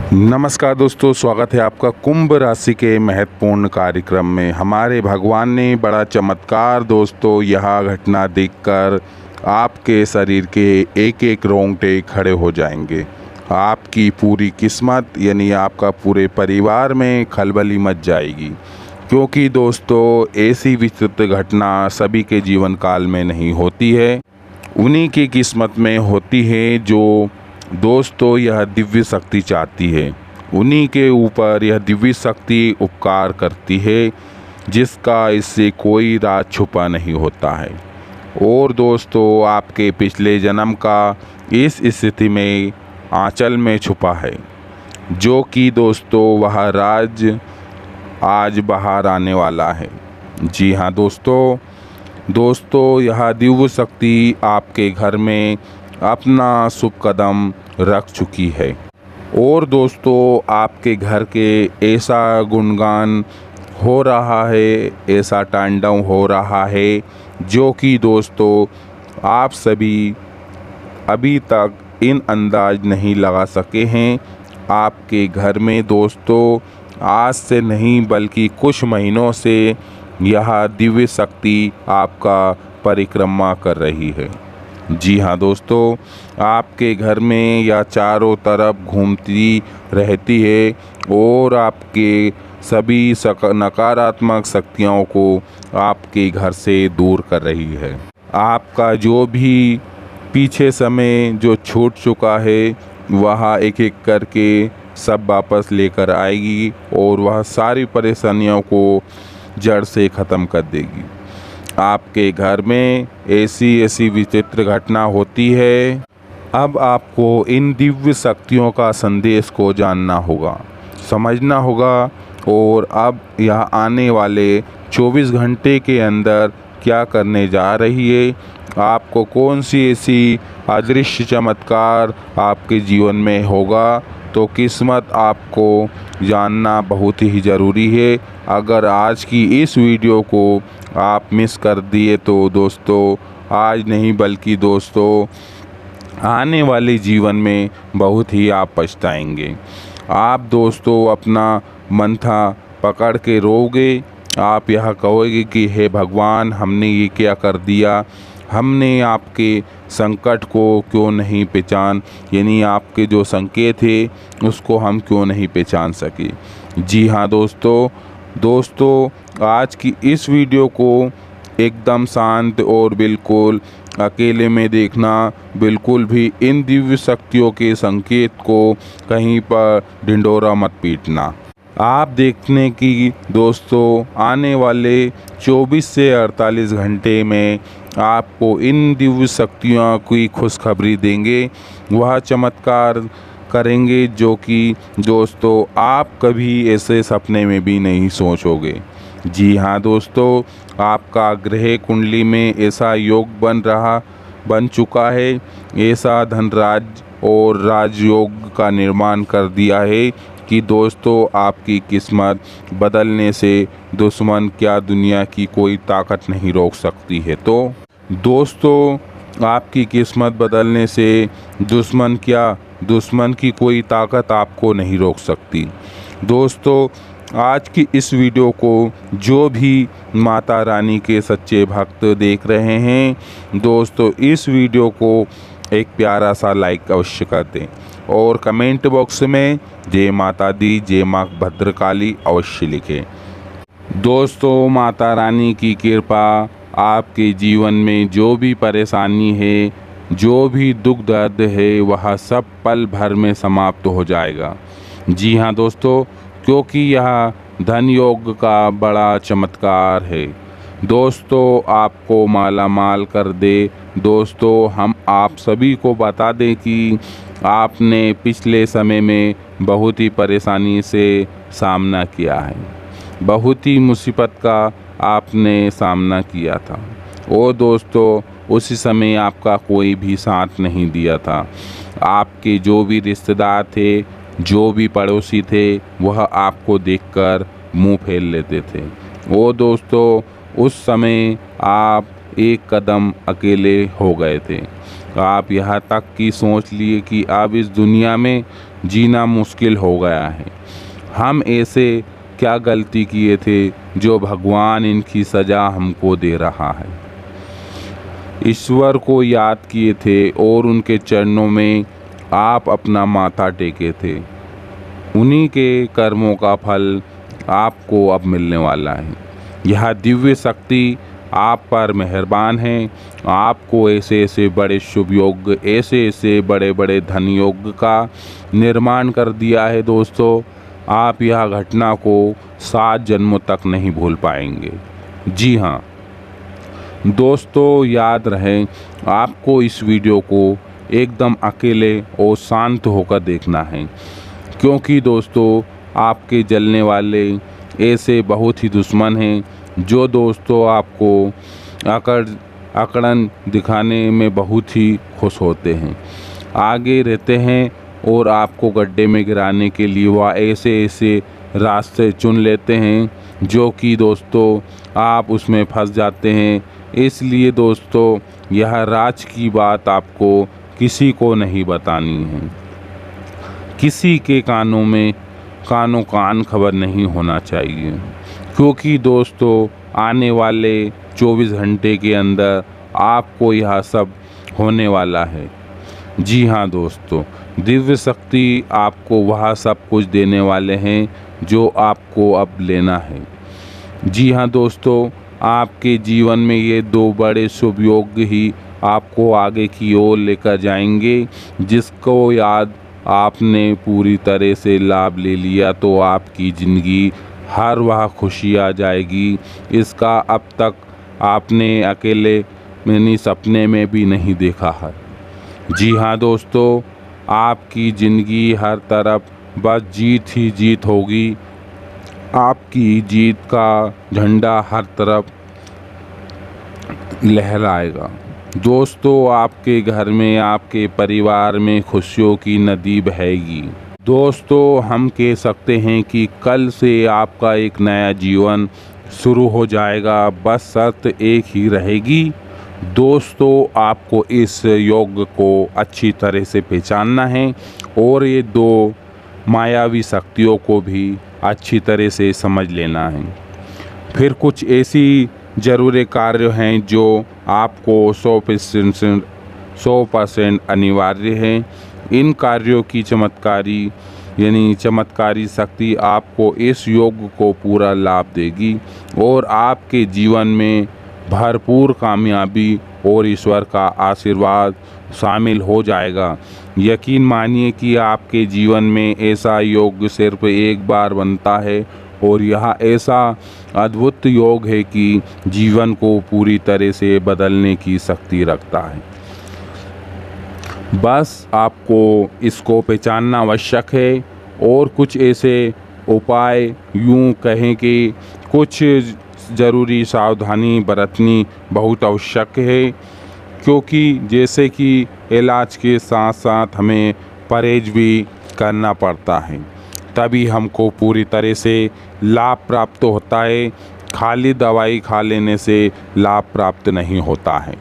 नमस्कार दोस्तों, स्वागत है आपका कुंभ राशि के महत्वपूर्ण कार्यक्रम में। हमारे भगवान ने बड़ा चमत्कार दोस्तों, यह घटना देखकर आपके शरीर के एक एक रोंगटे खड़े हो जाएंगे। आपकी पूरी किस्मत यानी आपका पूरे परिवार में खलबली मच जाएगी, क्योंकि दोस्तों ऐसी विचित्र घटना सभी के जीवन काल में नहीं होती है। उन्हीं की किस्मत में होती है जो दोस्तों यह दिव्य शक्ति चाहती है। उन्हीं के ऊपर यह दिव्य शक्ति उपकार करती है, जिसका इससे कोई राज छुपा नहीं होता है। और दोस्तों आपके पिछले जन्म का इस स्थिति में आंचल में छुपा है, जो कि दोस्तों वह राज आज बाहर आने वाला है। जी हाँ दोस्तों यह दिव्य शक्ति आपके घर में अपना शुभ कदम रख चुकी है। और दोस्तों आपके घर के ऐसा गुणगान हो रहा है, ऐसा तांडव हो रहा है, जो कि दोस्तों आप सभी अभी तक इन अंदाज नहीं लगा सके हैं। आपके घर में दोस्तों आज से नहीं बल्कि कुछ महीनों से यह दिव्य शक्ति आपका परिक्रमा कर रही है। जी हाँ दोस्तों, आपके घर में यह चारों तरफ घूमती रहती है और आपके सभी नकारात्मक शक्तियों को आपके घर से दूर कर रही है। आपका जो भी पीछे समय जो छूट चुका है, वह एक एक करके सब वापस लेकर आएगी और वह सारी परेशानियों को जड़ से ख़त्म कर देगी। आपके घर में ऐसी विचित्र घटना होती है। अब आपको इन दिव्य शक्तियों का संदेश को जानना होगा, समझना होगा, और अब यह आने वाले 24 घंटे के अंदर क्या करने जा रही है, आपको कौन सी ऐसी अदृश्य चमत्कार आपके जीवन में होगा, तो किस्मत आपको जानना बहुत ही ज़रूरी है। अगर आज की इस वीडियो को आप मिस कर दिए तो दोस्तों आज नहीं बल्कि दोस्तों आने वाले जीवन में बहुत ही आप पछताएंगे। आप दोस्तों अपना मंथा पकड़ के रोगे। आप यह कहोगे कि हे भगवान, हमने ये क्या कर दिया, हमने आपके संकट को क्यों नहीं पहचान, यानी आपके जो संकेत थे उसको हम क्यों नहीं पहचान सके। जी हाँ दोस्तों आज की इस वीडियो को एकदम शांत और बिल्कुल अकेले में देखना। बिल्कुल भी इन दिव्य शक्तियों के संकेत को कहीं पर ढिंढोरा मत पीटना। आप देखने की दोस्तों आने वाले 24 से 48 घंटे में आपको इन दिव्य शक्तियों की खुशखबरी देंगे। वह चमत्कार करेंगे जो कि दोस्तों आप कभी ऐसे सपने में भी नहीं सोचोगे। जी हाँ दोस्तों, आपका ग्रह कुंडली में ऐसा योग बन चुका है, ऐसा धनराज और राजयोग का निर्माण कर दिया है कि दोस्तों आपकी किस्मत बदलने से दुश्मन क्या दुनिया की कोई ताकत नहीं रोक सकती है। तो दोस्तों आपकी किस्मत बदलने से दुश्मन की कोई ताकत आपको नहीं रोक सकती। दोस्तों आज की इस वीडियो को जो भी माता रानी के सच्चे भक्त देख रहे हैं, दोस्तों इस वीडियो को एक प्यारा सा लाइक अवश्य कर दें और कमेंट बॉक्स में जय माता दी, जय माँ भद्रकाली अवश्य लिखें। दोस्तों माता रानी की कृपा आपके जीवन में जो भी परेशानी है, जो भी दुख दर्द है, वह सब पल भर में समाप्त हो जाएगा। जी हाँ दोस्तों, क्योंकि यह धन योग का बड़ा चमत्कार है। दोस्तों आपको माला माल कर दे। दोस्तों हम आप सभी को बता दें कि आपने पिछले समय में बहुत ही परेशानी से सामना किया है, बहुत ही मुसीबत का आपने सामना किया था। और दोस्तों उसी समय आपका कोई भी साथ नहीं दिया था। आपके जो भी रिश्तेदार थे, जो भी पड़ोसी थे, वह आपको देखकर मुंह फेर लेते थे। वो दोस्तों उस समय आप एक कदम अकेले हो गए थे। आप यहाँ तक कि सोच लिए कि अब इस दुनिया में जीना मुश्किल हो गया है। हम ऐसे क्या गलती किए थे जो भगवान इनकी सज़ा हमको दे रहा है। ईश्वर को याद किए थे और उनके चरणों में आप अपना माथा टेके थे। उन्हीं के कर्मों का फल आपको अब मिलने वाला है। यह दिव्य शक्ति आप पर मेहरबान है। आपको ऐसे ऐसे बड़े शुभ योग, ऐसे ऐसे बड़े बड़े धन योग का निर्माण कर दिया है दोस्तों, आप यह घटना को 7 जन्मों तक नहीं भूल पाएंगे। जी हाँ दोस्तों, याद रहे आपको इस वीडियो को एकदम अकेले और शांत होकर देखना है, क्योंकि दोस्तों आपके जलने वाले ऐसे बहुत ही दुश्मन हैं जो दोस्तों आपको अकड़न दिखाने में बहुत ही खुश होते हैं, आगे रहते हैं और आपको गड्ढे में गिराने के लिए वह ऐसे ऐसे रास्ते चुन लेते हैं जो कि दोस्तों आप उसमें फंस जाते हैं। इसलिए दोस्तों यह राज की बात आपको किसी को नहीं बतानी है। किसी के कानों कान खबर नहीं होना चाहिए, क्योंकि दोस्तों आने वाले 24 घंटे के अंदर आपको यह सब होने वाला है। जी हाँ दोस्तों, दिव्य शक्ति आपको वह सब कुछ देने वाले हैं जो आपको अब लेना है। जी हाँ दोस्तों, आपके जीवन में ये 2 बड़े शुभ योग ही आपको आगे की ओर लेकर जाएंगे, जिसको याद आपने पूरी तरह से लाभ ले लिया तो आपकी ज़िंदगी हर वह खुशी आ जाएगी। इसका अब तक आपने अकेले मैंने सपने में भी नहीं देखा है। जी हाँ दोस्तों, आपकी ज़िंदगी हर तरफ बस जीत ही जीत होगी। आपकी जीत का झंडा हर तरफ लहराएगा। दोस्तों आपके घर में, आपके परिवार में खुशियों की नदी बहेगी। दोस्तों हम कह सकते हैं कि कल से आपका एक नया जीवन शुरू हो जाएगा, बस शर्त एक ही रहेगी। दोस्तों आपको इस योग को अच्छी तरह से पहचानना है और ये 2 मायावी शक्तियों को भी अच्छी तरह से समझ लेना है। फिर कुछ ऐसी ज़रूरी कार्य हैं जो आपको 100% अनिवार्य हैं। इन कार्यों की चमत्कारी शक्ति आपको इस योग को पूरा लाभ देगी और आपके जीवन में भरपूर कामयाबी और ईश्वर का आशीर्वाद शामिल हो जाएगा। यकीन मानिए कि आपके जीवन में ऐसा योग सिर्फ एक बार बनता है और यह ऐसा अद्भुत योग है कि जीवन को पूरी तरह से बदलने की शक्ति रखता है। बस आपको इसको पहचानना आवश्यक है और कुछ ऐसे उपाय, यूँ कहें कि कुछ ज़रूरी सावधानी बरतनी बहुत आवश्यक है, क्योंकि जैसे कि इलाज के साथ साथ हमें परहेज भी करना पड़ता है, तभी हमको पूरी तरह से लाभ प्राप्त होता है। खाली दवाई खा लेने से लाभ प्राप्त नहीं होता है।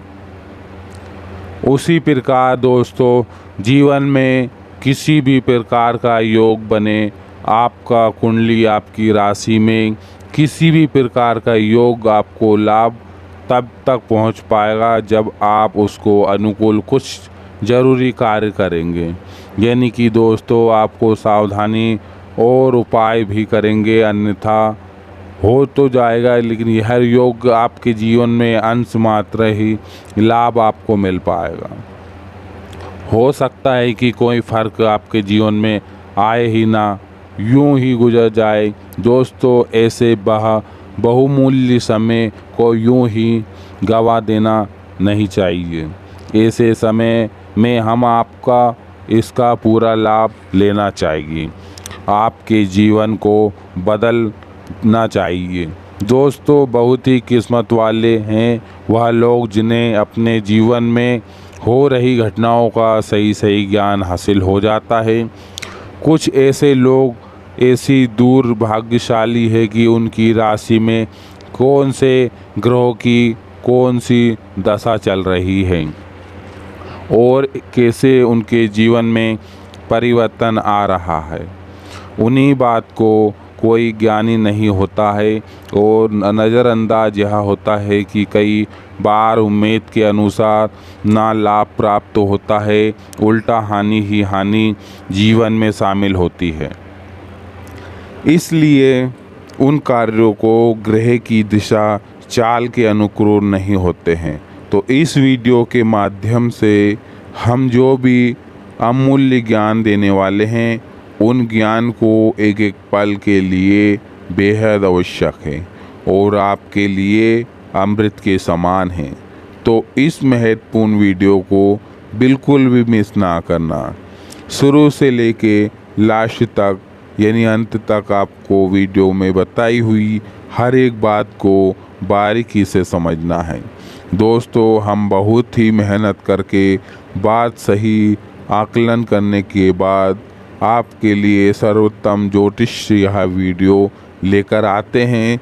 उसी प्रकार दोस्तों जीवन में किसी भी प्रकार का योग बने, आपका कुंडली, आपकी राशि में किसी भी प्रकार का योग आपको लाभ तब तक पहुंच पाएगा जब आप उसको अनुकूल कुछ ज़रूरी कार्य करेंगे। यानी कि दोस्तों आपको सावधानी और उपाय भी करेंगे, अन्यथा हो तो जाएगा लेकिन यह योग आपके जीवन में अंश मात्र ही लाभ आपको मिल पाएगा। हो सकता है कि कोई फ़र्क आपके जीवन में आए ही ना, यूं ही गुजर जाए। दोस्तों ऐसे बहुमूल्य समय को यूं ही गवा देना नहीं चाहिए। ऐसे समय में हम आपका इसका पूरा लाभ लेना चाहिए, आपके जीवन को बदलना चाहिए। दोस्तों बहुत ही किस्मत वाले हैं वह लोग जिन्हें अपने जीवन में हो रही घटनाओं का सही ज्ञान हासिल हो जाता है। कुछ ऐसे लोग ऐसी दुर्भाग्यशाली है कि उनकी राशि में कौन से ग्रहों की कौन सी दशा चल रही है और कैसे उनके जीवन में परिवर्तन आ रहा है। उन्हीं बात को कोई ज्ञानी नहीं होता है और नज़रअंदाज यह होता है कि कई बार उम्मीद के अनुसार ना लाभ प्राप्त होता है, उल्टा हानि ही हानि जीवन में शामिल होती है। इसलिए उन कार्यों को ग्रह की दिशा चाल के अनुकूल नहीं होते हैं। तो इस वीडियो के माध्यम से हम जो भी अमूल्य ज्ञान देने वाले हैं, उन ज्ञान को एक एक पल के लिए बेहद आवश्यक है और आपके लिए अमृत के समान है। तो इस महत्वपूर्ण वीडियो को बिल्कुल भी मिस ना करना। शुरू से लेके लास्ट तक यानी अंत तक आपको वीडियो में बताई हुई हर एक बात को बारीकी से समझना है। दोस्तों, हम बहुत ही मेहनत करके बात सही आकलन करने के बाद आपके लिए सर्वोत्तम ज्योतिष यह वीडियो लेकर आते हैं,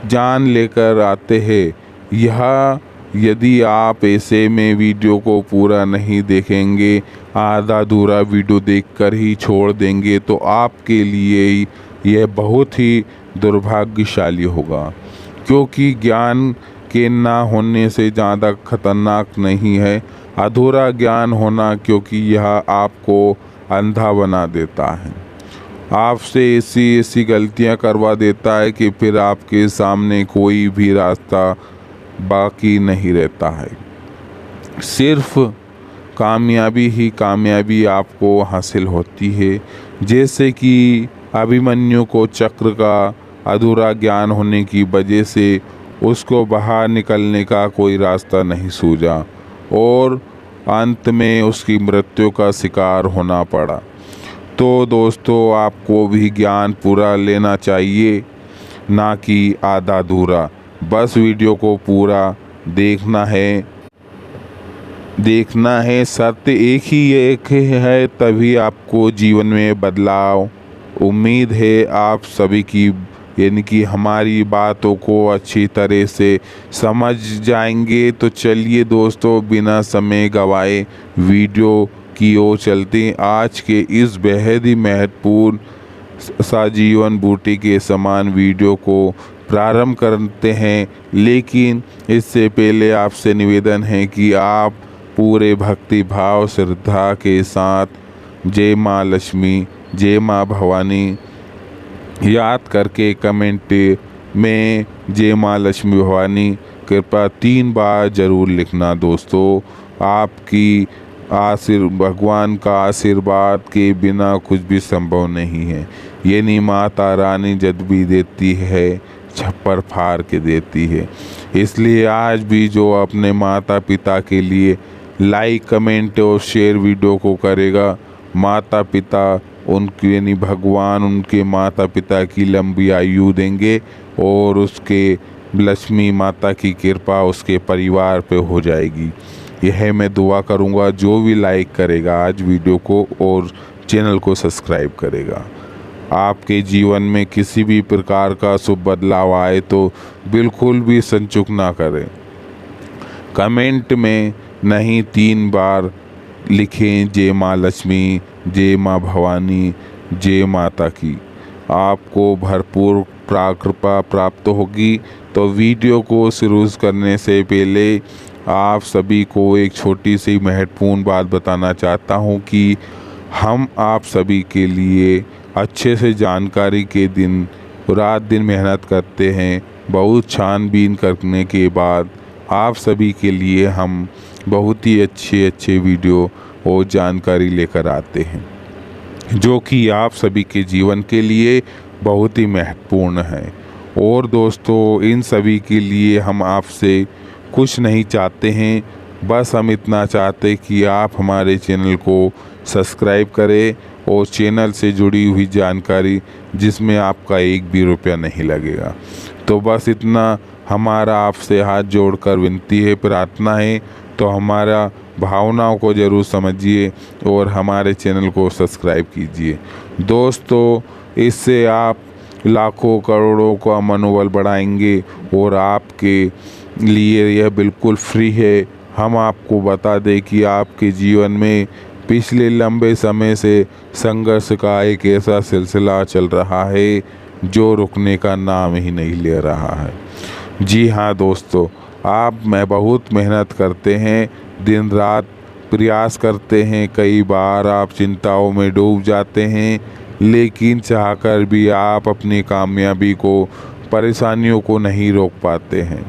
जान लेकर आते हैं। यह यदि आप ऐसे में वीडियो को पूरा नहीं देखेंगे, आधा अधूरा वीडियो देखकर ही छोड़ देंगे, तो आपके लिए यह बहुत ही दुर्भाग्यशाली होगा, क्योंकि ज्ञान के ना होने से ज़्यादा खतरनाक नहीं है अधूरा ज्ञान होना, क्योंकि यह आपको अंधा बना देता है, आपसे ऐसी गलतियां करवा देता है कि फिर आपके सामने कोई भी रास्ता बाकी नहीं रहता है। सिर्फ कामयाबी ही कामयाबी आपको हासिल होती है। जैसे कि अभिमन्यु को चक्र का अधूरा ज्ञान होने की वजह से उसको बाहर निकलने का कोई रास्ता नहीं सूझा और अंत में उसकी मृत्यु का शिकार होना पड़ा। तो दोस्तों, आपको भी ज्ञान पूरा लेना चाहिए, ना कि आधा अधूरा। बस वीडियो को पूरा देखना है। सत्य एक है, तभी आपको जीवन में बदलाव। उम्मीद है आप सभी की यानी कि हमारी बातों को अच्छी तरह से समझ जाएंगे। तो चलिए दोस्तों, बिना समय गवाए वीडियो की ओर चलते हैं। आज के इस बेहद ही महत्वपूर्ण सजीवन बूटी के समान वीडियो को प्रारंभ करते हैं, लेकिन इससे पहले आपसे निवेदन है कि आप पूरे भक्ति भाव श्रद्धा के साथ जय माँ लक्ष्मी, जय माँ भवानी याद करके कमेंट में जय माँ लक्ष्मी भवानी कृपा 3 बार ज़रूर लिखना। दोस्तों, आपकी भगवान का आशीर्वाद के बिना कुछ भी संभव नहीं है। यानी माता रानी जब भी देती है, छप्पर फाड़ के देती है। इसलिए आज भी जो अपने माता पिता के लिए लाइक कमेंट और शेयर वीडियो को करेगा, माता पिता उनकी यानी भगवान उनके माता पिता की लंबी आयु देंगे और उसके लक्ष्मी माता की कृपा उसके परिवार पे हो जाएगी। यह मैं दुआ करूँगा। जो भी लाइक करेगा आज वीडियो को और चैनल को सब्सक्राइब करेगा, आपके जीवन में किसी भी प्रकार का शुभ बदलाव आए तो बिल्कुल भी संचूक ना करें। कमेंट में नहीं 3 बार लिखें जय माँ लक्ष्मी, जय माँ भवानी, जय माता की। आपको भरपूर कृपा प्राप्त होगी। तो वीडियो को शुरू करने से पहले आप सभी को एक छोटी सी महत्वपूर्ण बात बताना चाहता हूँ कि हम आप सभी के लिए अच्छे से जानकारी के दिन रात दिन मेहनत करते हैं। बहुत छानबीन करने के बाद आप सभी के लिए हम बहुत ही अच्छे वीडियो और जानकारी लेकर आते हैं, जो कि आप सभी के जीवन के लिए बहुत ही महत्वपूर्ण है। और दोस्तों, इन सभी के लिए हम आपसे कुछ नहीं चाहते हैं, बस हम इतना चाहते हैं कि आप हमारे चैनल को सब्सक्राइब करें और चैनल से जुड़ी हुई जानकारी जिसमें आपका 1 भी रुपया नहीं लगेगा। तो बस इतना हमारा आपसे हाथ जोड़कर विनती है, प्रार्थना है। तो हमारा भावनाओं को ज़रूर समझिए और हमारे चैनल को सब्सक्राइब कीजिए। दोस्तों, इससे आप लाखों करोड़ों का मनोबल बढ़ाएंगे और आपके लिए यह बिल्कुल फ्री है। हम आपको बता दें कि आपके जीवन में पिछले लंबे समय से संघर्ष का एक ऐसा सिलसिला चल रहा है जो रुकने का नाम ही नहीं ले रहा है। जी हाँ दोस्तों, आप में बहुत मेहनत करते हैं, दिन रात प्रयास करते हैं, कई बार आप चिंताओं में डूब जाते हैं, लेकिन चाहकर भी आप अपनी कामयाबी को, परेशानियों को नहीं रोक पाते हैं।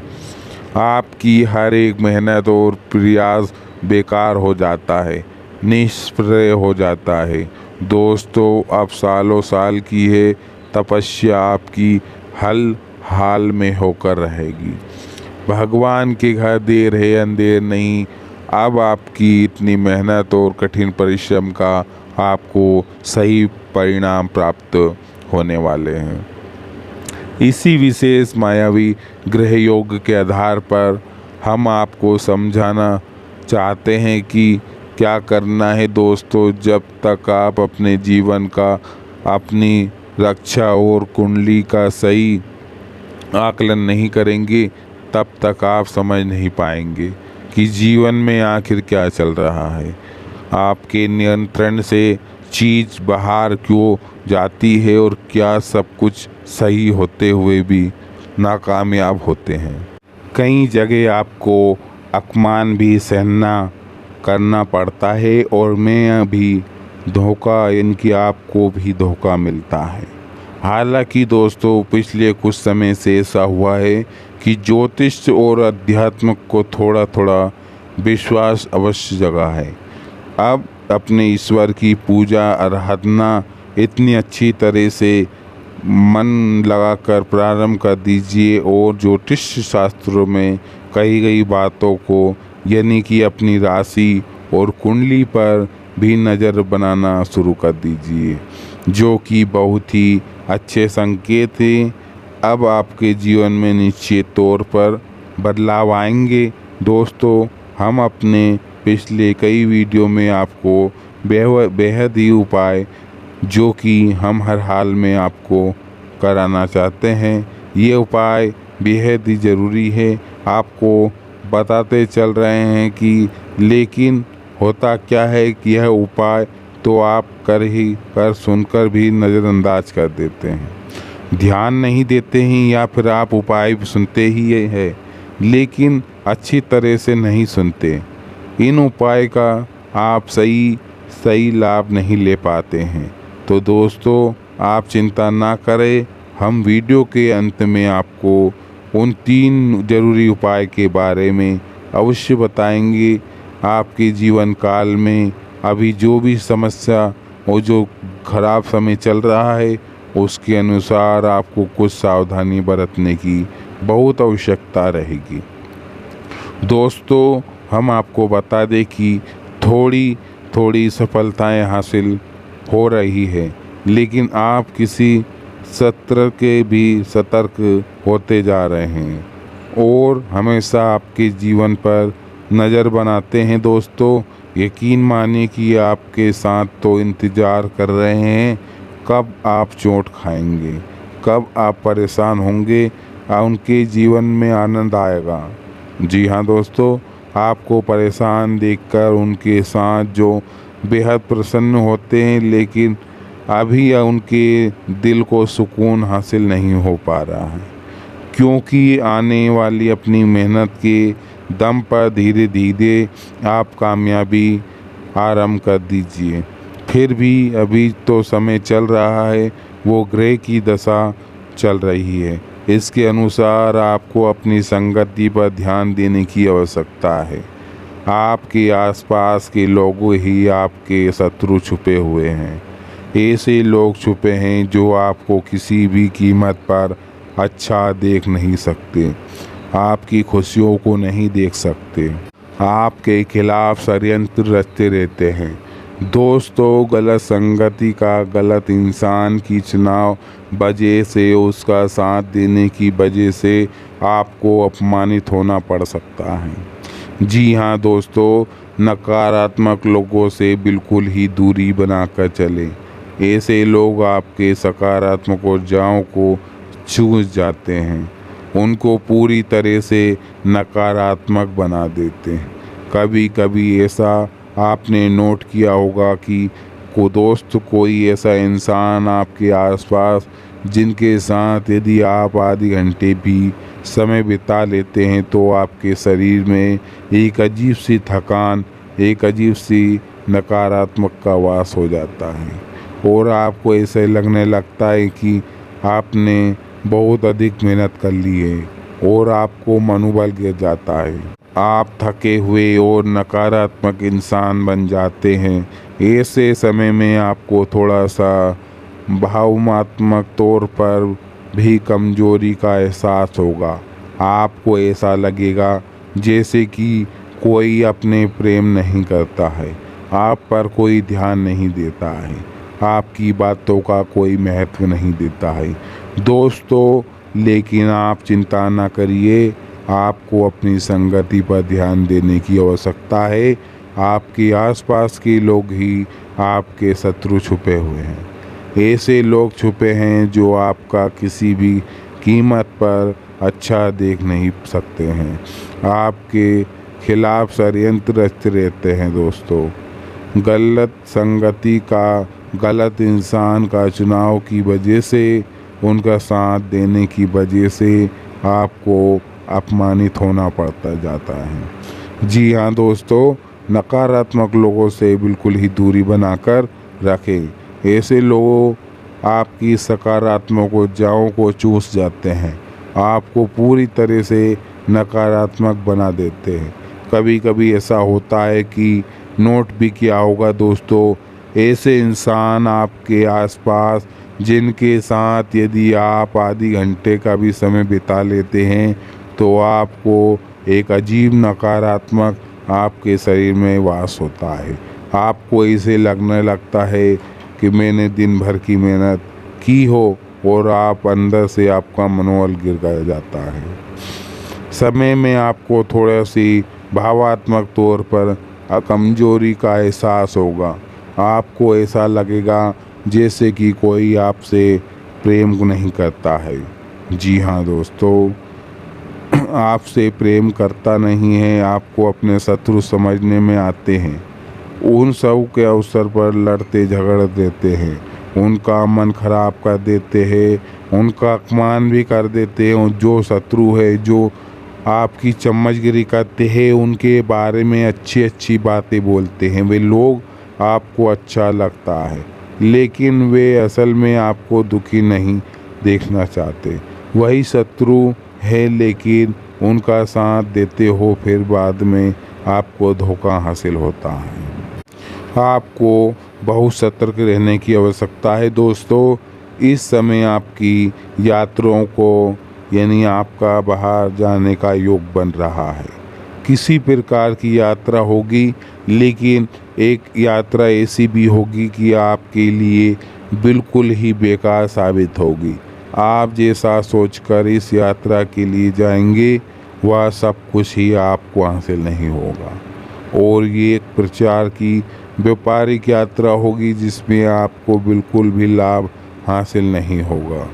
आपकी हर एक मेहनत और प्रयास बेकार हो जाता है, निष्फल हो जाता है। दोस्तों, अब सालों साल की है तपस्या आपकी हल हाल में होकर रहेगी। भगवान के घर देर है अंधेर नहीं। अब आपकी इतनी मेहनत और कठिन परिश्रम का आपको सही परिणाम प्राप्त होने वाले हैं। इसी विशेष मायावी ग्रह योग के आधार पर हम आपको समझाना चाहते हैं कि क्या करना है दोस्तों। जब तक आप अपने जीवन का, अपनी रक्षा और कुंडली का सही आकलन नहीं करेंगे, तब तक आप समझ नहीं पाएंगे कि जीवन में आखिर क्या चल रहा है। आपके नियंत्रण से चीज़ बाहर क्यों जाती है और क्या सब कुछ सही होते हुए भी नाकामयाब होते हैं। कई जगह आपको अपमान भी सहना करना पड़ता है और मैं भी धोखा, इनकी आपको भी धोखा मिलता है। हालांकि दोस्तों, पिछले कुछ समय से ऐसा हुआ है कि ज्योतिष और अध्यात्म को थोड़ा थोड़ा विश्वास अवश्य जगा है। अब अपने ईश्वर की पूजा आराधना इतनी अच्छी तरह से मन लगाकर प्रारंभ कर दीजिए और ज्योतिष शास्त्रों में कही गई बातों को, यानी कि अपनी राशि और कुंडली पर भी नज़र बनाना शुरू कर दीजिए, जो कि बहुत ही अच्छे संकेत हैं। अब आपके जीवन में निश्चित तौर पर बदलाव आएंगे। दोस्तों, हम अपने पिछले कई वीडियो में आपको बेहद ही उपाय, जो कि हम हर हाल में आपको कराना चाहते हैं, ये उपाय बेहद ही ज़रूरी है। आपको बताते चल रहे हैं कि लेकिन होता क्या है कि यह उपाय तो आप कर सुनकर भी नज़रअंदाज कर देते हैं, ध्यान नहीं देते हैं, या फिर आप उपाय सुनते ही है लेकिन अच्छी तरह से नहीं सुनते। इन उपाय का आप सही लाभ नहीं ले पाते हैं। तो दोस्तों, आप चिंता ना करें, हम वीडियो के अंत में आपको उन 3 जरूरी उपाय के बारे में अवश्य बताएंगे। आपके जीवन काल में अभी जो भी समस्या और जो खराब समय चल रहा है, उसके अनुसार आपको कुछ सावधानी बरतने की बहुत आवश्यकता रहेगी। दोस्तों, हम आपको बता दें कि थोड़ी थोड़ी सफलताएं हासिल हो रही है, लेकिन आप किसी सत्र के भी सतर्क होते जा रहे हैं और हमेशा आपके जीवन पर नज़र बनाते हैं। दोस्तों, यकीन मानिए कि आपके साथ तो इंतज़ार कर रहे हैं कब आप चोट खाएंगे, कब आप परेशान होंगे, उनके जीवन में आनंद आएगा। जी हाँ दोस्तों, आपको परेशान देखकर उनके साथ जो बेहद प्रसन्न होते हैं, लेकिन अभी उनके दिल को सुकून हासिल नहीं हो पा रहा है, क्योंकि आने वाली अपनी मेहनत के दम पर धीरे धीरे आप कामयाबी आरंभ कर दीजिए। फिर भी अभी तो समय चल रहा है, वो ग्रह की दशा चल रही है, इसके अनुसार आपको अपनी संगति पर ध्यान देने की आवश्यकता है। आपके आसपास के लोग ही आपके शत्रु छुपे हुए हैं। ऐसे लोग छुपे हैं जो आपको किसी भी कीमत पर अच्छा देख नहीं सकते, आपकी खुशियों को नहीं देख सकते, आपके खिलाफ षड्यंत्र रचते रहते हैं। दोस्तों, गलत संगति का, गलत इंसान की चुनाव वजह से, उसका साथ देने की वजह से आपको अपमानित होना पड़ सकता है। जी हाँ दोस्तों, नकारात्मक लोगों से बिल्कुल ही दूरी बनाकर चलें। ऐसे लोग आपके सकारात्मक ऊर्जाओं को चूस जाते हैं, उनको पूरी तरह से नकारात्मक बना देते हैं। कभी कभी ऐसा आपने नोट किया होगा कि कोई ऐसा इंसान आपके आसपास जिनके साथ यदि आप आधे घंटे भी समय बिता लेते हैं तो आपके शरीर में एक अजीब सी थकान, एक अजीब सी नकारात्मक का वास हो जाता है और आपको ऐसे लगने लगता है कि आपने बहुत अधिक मेहनत कर ली है और आपको मनोबल गिर जाता है। आप थके हुए और नकारात्मक इंसान बन जाते हैं। ऐसे समय में आपको थोड़ा सा भावनात्मक तौर पर भी कमजोरी का एहसास होगा। आपको ऐसा लगेगा जैसे कि कोई अपने प्रेम नहीं करता है, आप पर कोई ध्यान नहीं देता है, आपकी बातों का कोई महत्व नहीं देता है। दोस्तों, लेकिन आप चिंता ना करिए, आपको अपनी संगति पर ध्यान देने की आवश्यकता है। आपके आसपास के लोग ही आपके शत्रु छुपे हुए हैं। ऐसे लोग छुपे हैं जो आपका किसी भी कीमत पर अच्छा देख नहीं सकते हैं, आपके खिलाफ षड्यंत्र रचते रहते हैं। दोस्तों, गलत संगति का, गलत इंसान का चुनाव की वजह से, उनका साथ देने की वजह से आपको अपमानित होना पड़ता जाता है। जी हाँ दोस्तों, नकारात्मक लोगों से बिल्कुल ही दूरी बनाकर रखें। ऐसे लोग आपकी सकारात्मक ऊर्जाओं को चूस जाते हैं, आपको पूरी तरह से नकारात्मक बना देते हैं। कभी कभी ऐसा होता है कि नोट भी किया होगा दोस्तों, ऐसे इंसान आपके आसपास जिनके साथ यदि आप आधे घंटे का भी समय बिता लेते हैं तो आपको एक अजीब नकारात्मक आपके शरीर में वास होता है। आपको इसे लगने लगता है कि मैंने दिन भर की मेहनत की हो और आप अंदर से आपका मनोबल गिर गया जाता है। समय में आपको थोड़ा सी भावात्मक तौर पर कमजोरी का एहसास होगा। आपको ऐसा लगेगा जैसे कि कोई आपसे प्रेम नहीं करता है। जी हाँ दोस्तों, आपसे प्रेम करता नहीं है, आपको अपने शत्रु समझने में आते हैं। उन सब के अवसर पर लड़ते झगड़ देते हैं, उनका मन खराब कर देते हैं, उनका अपमान भी कर देते हैं। और जो शत्रु है, जो आपकी चम्मचगिरी करते हैं, उनके बारे में अच्छी अच्छी बातें बोलते हैं, वे लोग आपको अच्छा लगता है, लेकिन वे असल में आपको दुखी नहीं देखना चाहते। वही शत्रु है, लेकिन उनका साथ देते हो, फिर बाद में आपको धोखा हासिल होता है। आपको बहुत सतर्क रहने की आवश्यकता है दोस्तों। इस समय आपकी यात्राओं को, यानी आपका बाहर जाने का योग बन रहा है। किसी प्रकार की यात्रा होगी, लेकिन एक यात्रा ऐसी भी होगी कि आपके लिए बिल्कुल ही बेकार साबित होगी। आप जैसा सोचकर इस यात्रा के लिए जाएंगे, वह सब कुछ ही आपको हासिल नहीं होगा। और ये एक प्रचार की व्यापारिक यात्रा होगी जिसमें आपको बिल्कुल भी लाभ हासिल नहीं होगा।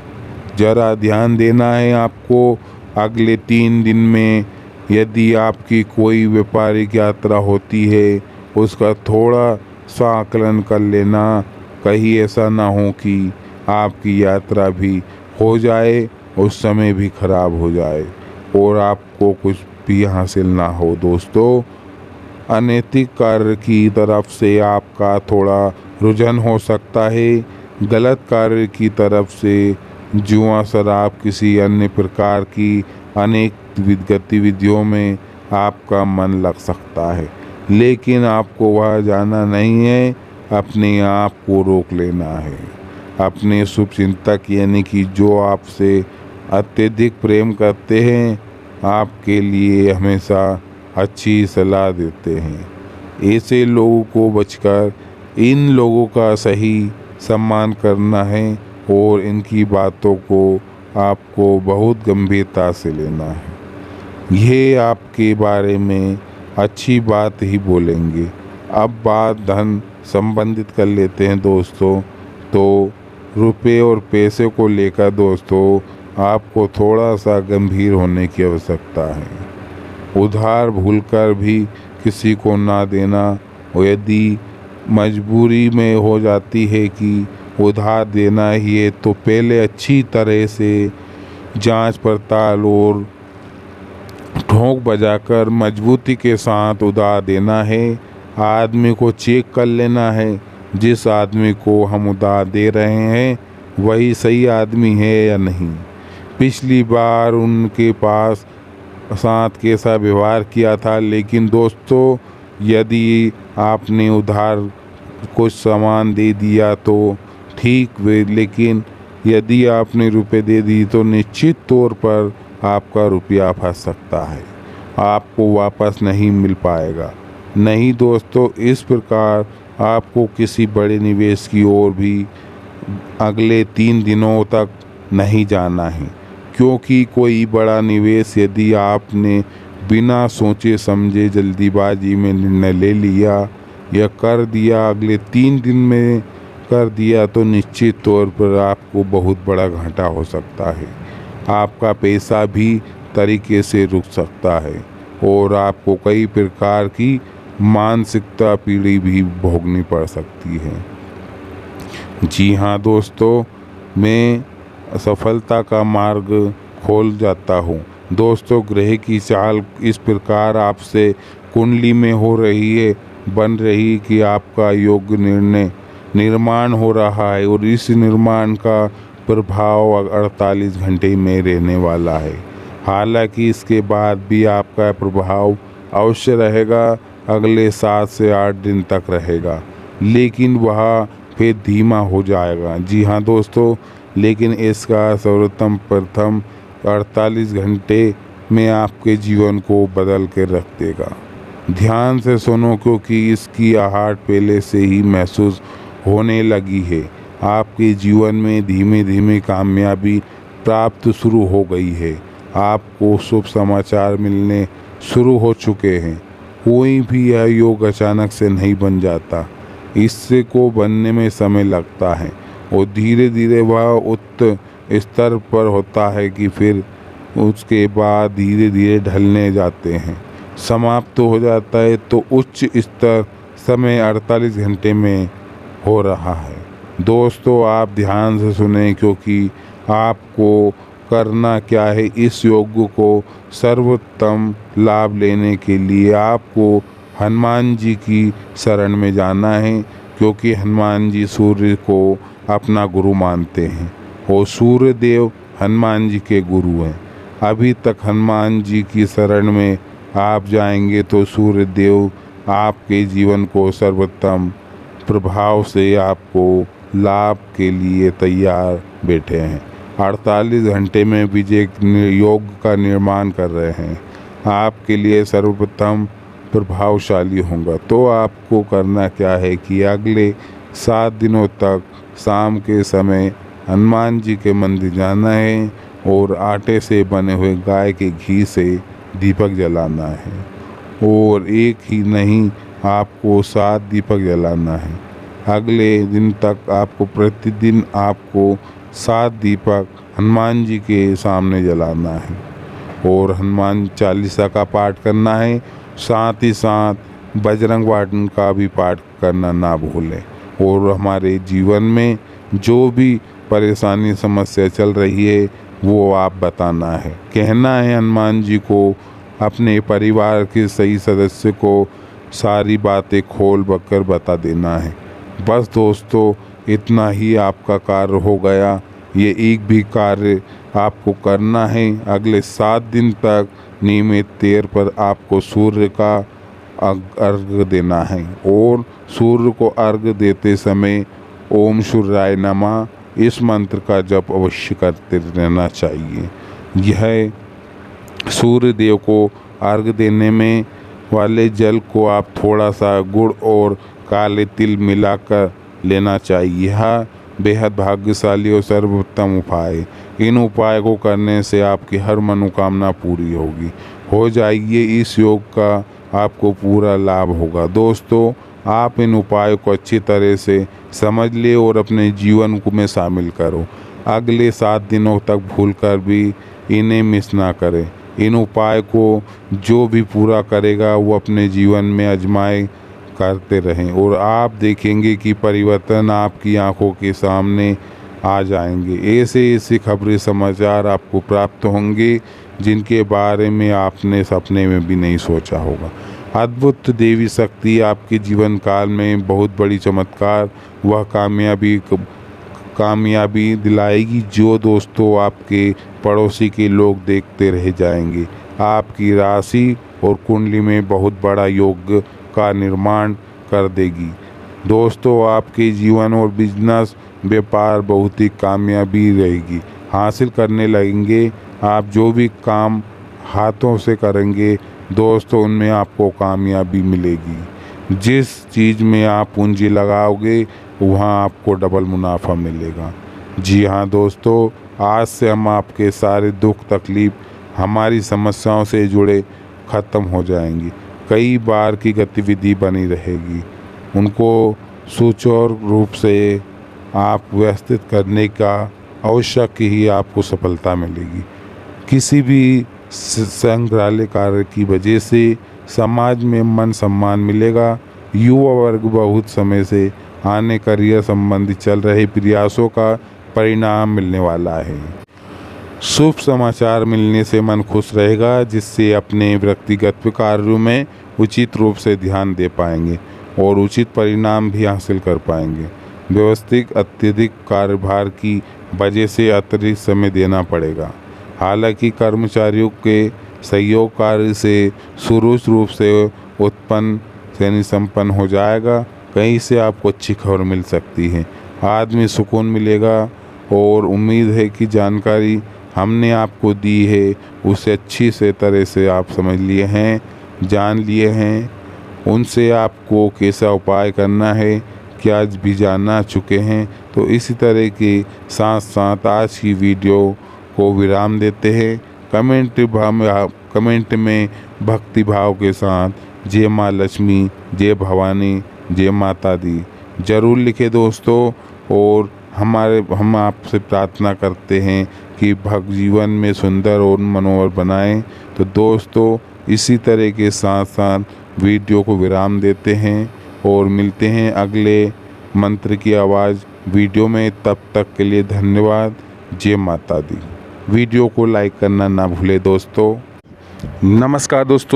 ज़रा ध्यान देना है आपको। अगले 3 दिन में यदि आपकी कोई व्यापारिक यात्रा होती है, उसका थोड़ा सा आकलन कर लेना। कहीं ऐसा ना हो कि आपकी यात्रा भी हो जाए, उस समय भी खराब हो जाए और आपको कुछ भी हासिल ना हो। दोस्तों, अनैतिक कार्य की तरफ से आपका थोड़ा रुझान हो सकता है। गलत कार्य की तरफ से जुआ, शराब, किसी अन्य प्रकार की अनेक गतिविधियों में आपका मन लग सकता है, लेकिन आपको वह जाना नहीं है। अपने आप को रोक लेना है। अपने शुभचिंतक, यानी कि जो आपसे अत्यधिक प्रेम करते हैं, आपके लिए हमेशा अच्छी सलाह देते हैं। ऐसे लोगों को बचकर इन लोगों का सही सम्मान करना है और इनकी बातों को आपको बहुत गंभीरता से लेना है। ये आपके बारे में अच्छी बात ही बोलेंगे। अब बात धन संबंधित कर लेते हैं दोस्तों। तो रुपए और पैसे को लेकर दोस्तों आपको थोड़ा सा गंभीर होने की आवश्यकता है। उधार भूलकर भी किसी को ना देना और यदि मजबूरी में हो जाती है कि उधार देना ही है तो पहले अच्छी तरह से जांच पड़ताल और ठोंक बजाकर मजबूती के साथ उधार देना है। आदमी को चेक कर लेना है जिस आदमी को हम उधार दे रहे हैं वही सही आदमी है या नहीं, पिछली बार उनके पास साथ कैसा व्यवहार किया था। लेकिन दोस्तों, यदि आपने उधार कुछ सामान दे दिया तो ठीक वे, लेकिन यदि आपने रुपए दे दी तो निश्चित तौर पर आपका रुपया फंस सकता है, आपको वापस नहीं मिल पाएगा। नहीं दोस्तों, इस प्रकार आपको किसी बड़े निवेश की ओर भी अगले 3 दिनों तक नहीं जाना है, क्योंकि कोई बड़ा निवेश यदि आपने बिना सोचे समझे जल्दीबाजी में निर्णय ले लिया या कर दिया, अगले 3 दिन में कर दिया तो निश्चित तौर पर आपको बहुत बड़ा घाटा हो सकता है। आपका पैसा भी तरीके से रुक सकता है और आपको कई प्रकार की मानसिकता पीड़ा भी भोगनी पड़ सकती है। जी हाँ दोस्तों, मैं सफलता का मार्ग खोल जाता हूँ। दोस्तों, ग्रह की चाल इस प्रकार आपसे कुंडली में हो रही है, बन रही कि आपका योग्य निर्माण हो रहा है और इस निर्माण का प्रभाव 48 घंटे में रहने वाला है। हालांकि इसके बाद भी आपका प्रभाव अवश्य रहेगा, अगले 7 से 8 दिन तक रहेगा, लेकिन वह फिर धीमा हो जाएगा। जी हाँ दोस्तों, लेकिन इसका सर्वोत्तम प्रथम 48 घंटे में आपके जीवन को बदल के रख देगा। ध्यान से सुनो, क्योंकि इसकी आहट पहले से ही महसूस होने लगी है। आपके जीवन में धीमे धीमे कामयाबी प्राप्त शुरू हो गई है, आपको शुभ समाचार मिलने शुरू हो चुके हैं। कोई भी यह योग अचानक से नहीं बन जाता, इससे को बनने में समय लगता है और धीरे धीरे वह उच्च स्तर पर होता है कि फिर उसके बाद धीरे धीरे ढलने जाते हैं, समाप्त हो जाता है। तो उच्च स्तर समय 48 घंटे में हो रहा है। दोस्तों, आप ध्यान से सुने, क्योंकि आपको करना क्या है, इस योग को सर्वोत्तम लाभ लेने के लिए आपको हनुमान जी की शरण में जाना है, क्योंकि हनुमान जी सूर्य को अपना गुरु मानते हैं और सूर्य देव हनुमान जी के गुरु हैं। अभी तक हनुमान जी की शरण में आप जाएंगे तो सूर्य देव आपके जीवन को सर्वोत्तम प्रभाव से आपको लाभ के लिए तैयार बैठे हैं। 48 घंटे में विजय योग का निर्माण कर रहे हैं, आपके लिए सर्वप्रथम प्रभावशाली होगा। तो आपको करना क्या है कि अगले 7 दिनों तक शाम के समय हनुमान जी के मंदिर जाना है और आटे से बने हुए गाय के घी से दीपक जलाना है, और एक ही नहीं, आपको 7 दीपक जलाना है। अगले दिन तक आपको प्रतिदिन आपको 7 दीपक हनुमान जी के सामने जलाना है और हनुमान चालीसा का पाठ करना है। साथ ही साथ बजरंग बाण का भी पाठ करना ना भूलें। और हमारे जीवन में जो भी परेशानी समस्या चल रही है वो आप बताना है, कहना है हनुमान जी को, अपने परिवार के सही सदस्य को सारी बातें खोल बकर बता देना है। बस दोस्तों, इतना ही आपका कार्य हो गया। ये एक भी कार्य आपको करना है। अगले 7 दिन तक नियमित तौर पर आपको सूर्य का अर्घ्य देना है और सूर्य को अर्घ्य देते समय ओम सूर्याय नमः इस मंत्र का जप अवश्य करते रहना चाहिए। यह सूर्य देव को अर्घ्य देने में वाले जल को आप थोड़ा सा गुड़ और काले तिल मिलाकर लेना चाहिए। यह बेहद भाग्यशाली और सर्वोत्तम उपाय है। इन उपाय को करने से आपकी हर मनोकामना पूरी होगी, हो जाएगी। इस योग का आपको पूरा लाभ होगा। दोस्तों, आप इन उपायों को अच्छी तरह से समझ ले और अपने जीवन को में शामिल करो। अगले 7 दिनों तक भूलकर भी इन्हें मिस ना करें। इन उपाय को जो भी पूरा करेगा वो अपने जीवन में आजमाए करते रहें और आप देखेंगे कि परिवर्तन आपकी आंखों के सामने आ जाएंगे। ऐसे ऐसे खबरें समाचार आपको प्राप्त होंगे जिनके बारे में आपने सपने में भी नहीं सोचा होगा। अद्भुत देवी शक्ति आपके जीवन काल में बहुत बड़ी चमत्कार वह कामयाबी दिलाएगी जो दोस्तों आपके पड़ोसी के लोग देखते रह जाएंगे। आपकी राशि और कुंडली में बहुत बड़ा योग का निर्माण कर देगी। दोस्तों आपके जीवन और बिजनेस व्यापार बहुत ही कामयाबी रहेगी, हासिल करने लगेंगे। आप जो भी काम हाथों से करेंगे दोस्तों उनमें आपको कामयाबी मिलेगी। जिस चीज़ में आप पूंजी लगाओगे वहाँ आपको डबल मुनाफा मिलेगा। जी हाँ दोस्तों, आज से हम आपके सारे दुख तकलीफ हमारी समस्याओं से जुड़े ख़त्म हो जाएंगी। कई बार की गतिविधि बनी रहेगी, उनको सुचारू रूप से आप व्यवस्थित करने का आवश्यक ही आपको सफलता मिलेगी। किसी भी संग्रहालय कार्य की वजह से समाज में मान सम्मान मिलेगा। युवा वर्ग बहुत समय से आने करियर संबंधी चल रहे प्रयासों का परिणाम मिलने वाला है। शुभ समाचार मिलने से मन खुश रहेगा, जिससे अपने व्यक्तिगत कार्यों में उचित रूप से ध्यान दे पाएंगे और उचित परिणाम भी हासिल कर पाएंगे। व्यवस्थित अत्यधिक कार्यभार की वजह से अतिरिक्त समय देना पड़ेगा। हालांकि कर्मचारियों के सहयोग कार्य से सुरूच रूप से संपन्न हो जाएगा। कहीं से आपको अच्छी खबर मिल सकती है, आदमी सुकून मिलेगा और उम्मीद है कि जानकारी हमने आपको दी है उसे अच्छी से तरह से आप समझ लिए हैं, जान लिए हैं। उनसे आपको कैसा उपाय करना है क्या भी जानना चुके हैं। तो इसी तरह के साथ साथ आज की वीडियो को विराम देते हैं। कमेंट में भक्ति भाव के साथ जय माँ लक्ष्मी, जय भवानी, जय माता दी जरूर लिखे दोस्तों। और हम आपसे प्रार्थना करते हैं कि भक्त जीवन में सुंदर और मनोहर बनाएं। तो दोस्तों इसी तरह के साथ साथ वीडियो को विराम देते हैं और मिलते हैं अगले मंत्र की आवाज़ वीडियो में। तब तक के लिए धन्यवाद। जय माता दी। वीडियो को लाइक करना ना भूले दोस्तों। नमस्कार दोस्तों।